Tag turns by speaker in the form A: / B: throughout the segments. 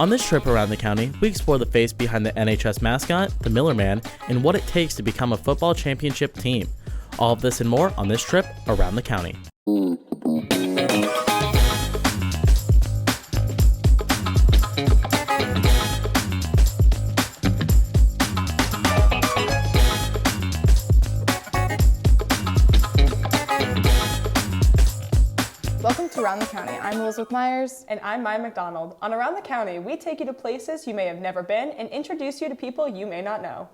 A: On this trip around the county, we explore the face behind the NHS mascot, the Miller Man, and what it takes to become a football championship team. All of this and more on this trip around the county.
B: Welcome to Around the County. I'm Elizabeth Myers.
C: And I'm Maya McDonald. On Around the County, we take you to places you may have never been and introduce you to people you may not know.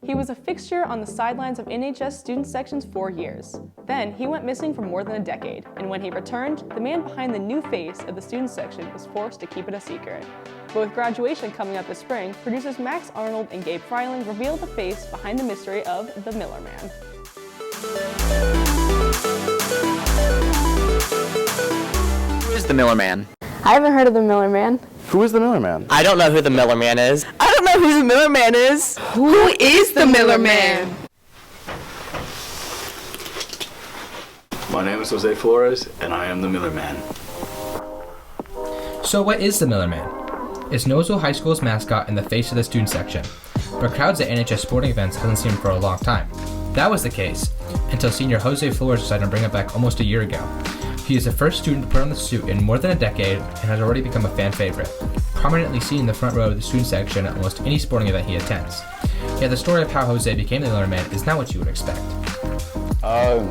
C: He was a fixture on the sidelines of NHS student sections for years. Then he went missing for more than a decade, and when he returned, the man behind the new face of the student section was forced to keep it a secret. But with graduation coming up this spring, producers Max Arnold and Gabe Freiling revealed the face behind the mystery of the Miller Man.
D: Who is the Miller Man?
E: I haven't heard of the Miller Man.
F: Who is the Miller Man?
D: I don't know who the Miller Man is.
E: I don't know who the Miller Man is. Who is the Miller Man?
F: My name is Jose Flores, and I am the Miller Man.
G: So what is the Miller Man? It's Noseville High School's mascot and the face of the student section, but crowds at NHS sporting events hasn't seen him for a long time. That was the case until senior Jose Flores decided to bring it back almost a year ago. He is the first student to put on the suit in more than a decade and has already become a fan favorite, prominently seen in the front row of the student section at almost any sporting event he attends. Yet the story of how Jose became the Miller Man is not what you would expect.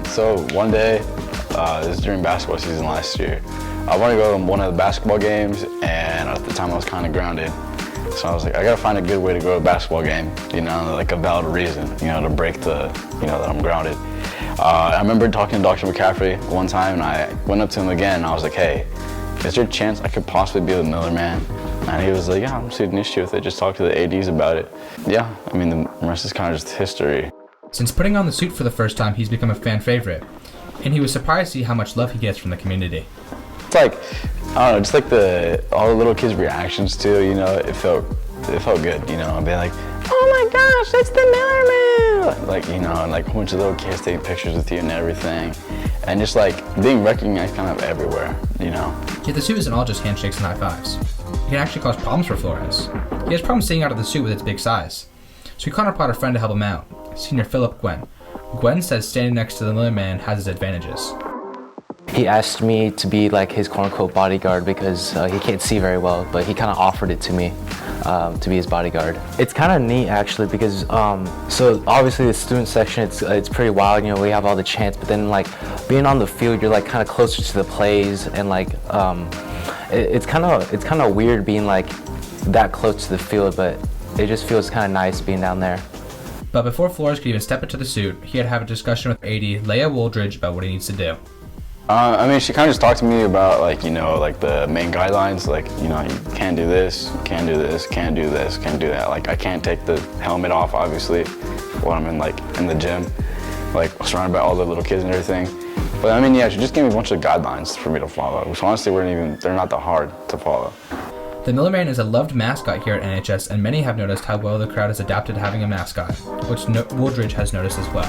F: So one day, this was during basketball season last year, I wanted to go to one of the basketball games, and at the time I was kind of grounded. So I was like, I gotta find a good way to go to a basketball game, like a valid reason, to break the, that I'm grounded. I remember talking to Dr. McCaffrey one time, and I went up to him again, and I was like, hey, is there a chance I could possibly be the Miller Man? And he was like, yeah, I don't see an issue with it, just talk to the ADs about it. Yeah, the rest is kind of just history.
G: Since putting on the suit for the first time, he's become a fan favorite, and he was surprised to see how much love he gets from the community.
F: It's like, I don't know, just like all the little kids' reactions too, it felt good, being like, oh my gosh, it's the Miller Man! Like, and like a bunch of little kids taking pictures with you and everything. And just like being recognized kind of everywhere,
G: Yet the suit isn't all just handshakes and high fives. It can actually cause problems for Flores. He has problems staying out of the suit with its big size. So he contacted a friend to help him out, senior Philip Gwen. Gwen says standing next to the Miller Man has its advantages.
H: He asked me to be like his quote-unquote bodyguard because he can't see very well, but he kind of offered it to me to be his bodyguard. It's kind of neat actually because so obviously the student section it's pretty wild, we have all the chants, but then like being on the field you're like kind of closer to the plays, and like it's kind of weird being like that close to the field, but it just feels kind of nice being down there.
G: But before Flores could even step into the suit, he had to have a discussion with AD Leah Wooldridge about what he needs to do.
F: She kind of just talked to me about like the main guidelines, like, you can't do this, can't do this, can't do this, can't do that. Like I can't take the helmet off, obviously, when I'm in the gym, like surrounded by all the little kids and everything. But she just gave me a bunch of guidelines for me to follow, which honestly they're not that hard to follow.
G: The Miller Man is a loved mascot here at NHS, and many have noticed how well the crowd has adapted to having a mascot, which Wooldridge has noticed as well.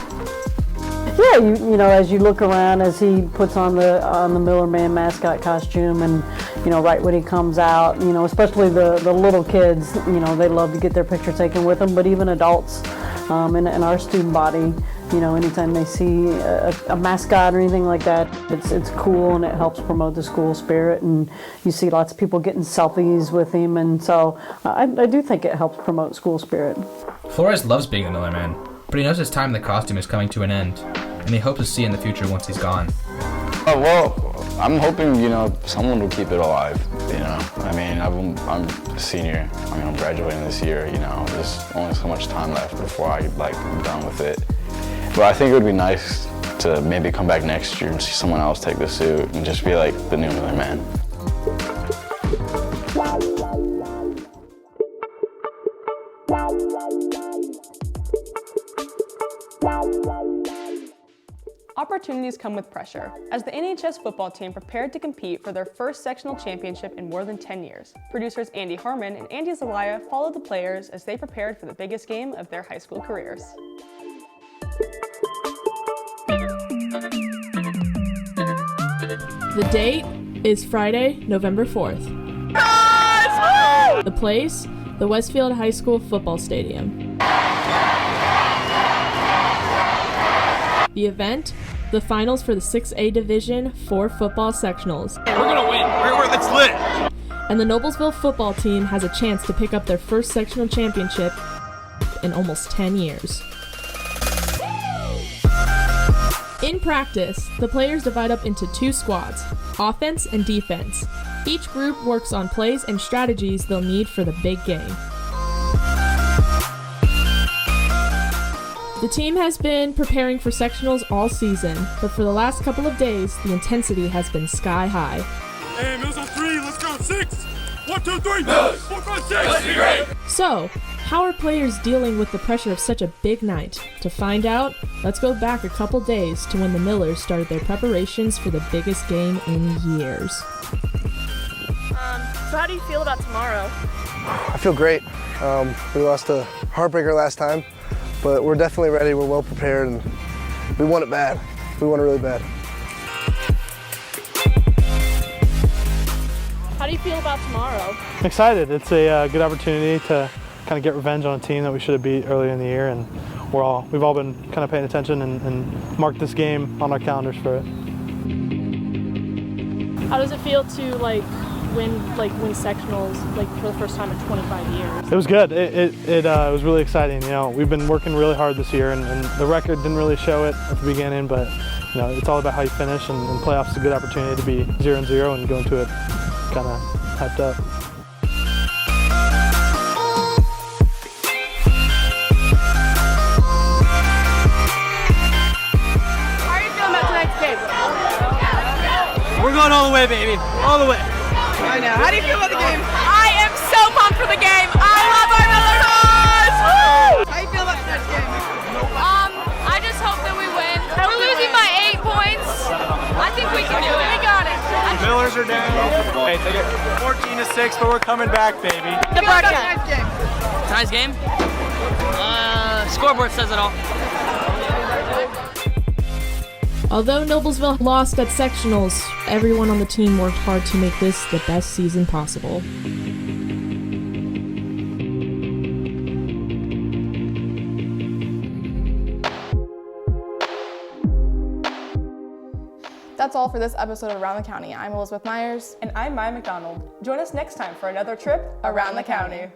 I: Yeah, as you look around, as he puts on the Miller Man mascot costume, and right when he comes out, especially the little kids, they love to get their picture taken with him. But even adults in our student body, anytime they see a mascot or anything like that, it's cool, and it helps promote the school spirit. And you see lots of people getting selfies with him, and so I do think it helps promote school spirit.
G: Flores loves being the Miller Man, but he knows his time in the costume is coming to an end, and he hopes to see in the future once he's gone.
F: I'm hoping, someone will keep it alive, I'm a senior, I'm graduating this year, there's only so much time left before I'm done with it. But I think it would be nice to maybe come back next year and see someone else take the suit and just be like the new Miller Man.
C: Opportunities come with pressure. As the NHS football team prepared to compete for their first sectional championship in more than 10 years, producers Andy Harmon and Andy Zelaya followed the players as they prepared for the biggest game of their high school careers.
J: The date is Friday, November 4th.
C: Guys!
J: The place? The Westfield High School football stadium. The event? The finals for the 6A Division 4 football sectionals.
K: We're gonna win. It's lit.
J: And the Noblesville football team has a chance to pick up their first sectional championship in almost 10 years. In practice, the players divide up into 2 squads, offense and defense. Each group works on plays and strategies they'll need for the big game. The team has been preparing for sectionals all season, but for the last couple of days, the intensity has been sky high.
K: Hey, Mills on 3, let's go, 6! 1, 2, 3, Mills! 4, 5, 6! Let's be great!
J: So, how are players dealing with the pressure of such a big night? To find out, let's go back a couple days to when the Millers started their preparations for the biggest game in years.
L: So how do you feel about tomorrow?
M: I feel great. We lost a heartbreaker last time, but we're definitely ready. We're well prepared, and we want it bad. We want it really bad.
L: How do you feel about tomorrow?
N: I'm excited. It's a good opportunity to kind of get revenge on a team that we should have beat earlier in the year, and we've all been kind of paying attention and marked this game on our calendars for it.
L: How does it feel to win sectionals for the first time in 25 years?
N: It was good. It was really exciting. You know, we've been working really hard this year, and the record didn't really show it at the beginning, but you know, it's all about how you finish, and playoffs is a good opportunity to be 0-0 and go into it kind of hyped up.
L: How are you feeling about tonight's game?
K: We're going all the way, baby. All the way.
L: I know. How do you feel about the game? I am so pumped for the game. I love our Millers! Woo! How do you feel about tonight's game?
O: I just hope that we win. We're losing by 8 points. I think we can do it. We got it.
K: Millers are down. Hey, take it 14-6, but we're coming back, baby.
L: The broadcast.
O: Tonight's game? Scoreboard says it all.
J: Although Noblesville lost at sectionals, everyone on the team worked hard to make this the best season possible.
B: That's all for this episode of Around the County. I'm Elizabeth Myers.
C: And I'm Maya McDonald. Join us next time for another trip around the county.